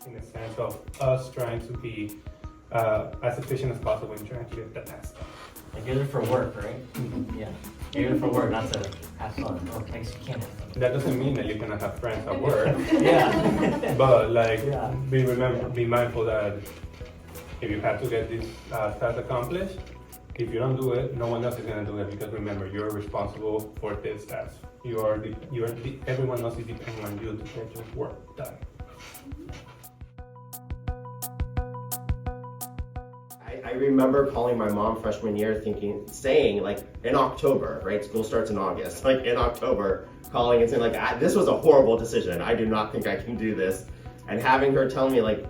in the sense of us trying to be as efficient as possible in trying to get the task done. Like you're there for work, right? Yeah. You're there for work, not to have fun. Oh, thanks, you can't have fun. That doesn't mean that you cannot have friends at work, Yeah. but like Yeah. be mindful that if you have to get this task accomplished, if you don't do it, no one else is gonna do it, because remember, you're responsible for this task. Everyone else is depending on you to get your work done. I remember calling my mom freshman year saying like in October, right? School starts in August, like in October, calling and saying like, this was a horrible decision. I do not think I can do this. And having her tell me like,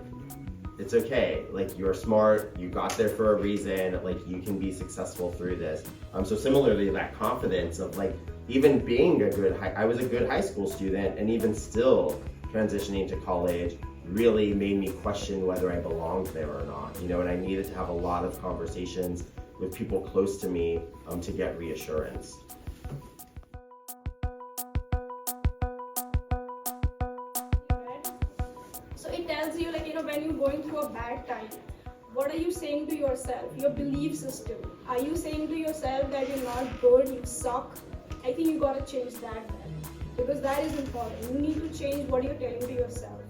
it's okay, like you're smart, you got there for a reason, like you can be successful through this. So similarly, that confidence of like, even being I was a good high school student, and even still transitioning to college really made me question whether I belonged there or not, you know, and I needed to have a lot of conversations with people close to me to get reassurance. So it tells you, like, you know, when you're going through a bad time, what are you saying to yourself? Your belief system. Are you saying to yourself that you're not good, you suck? I think you gotta change that then, because that is important. You need to change what you're telling to yourself.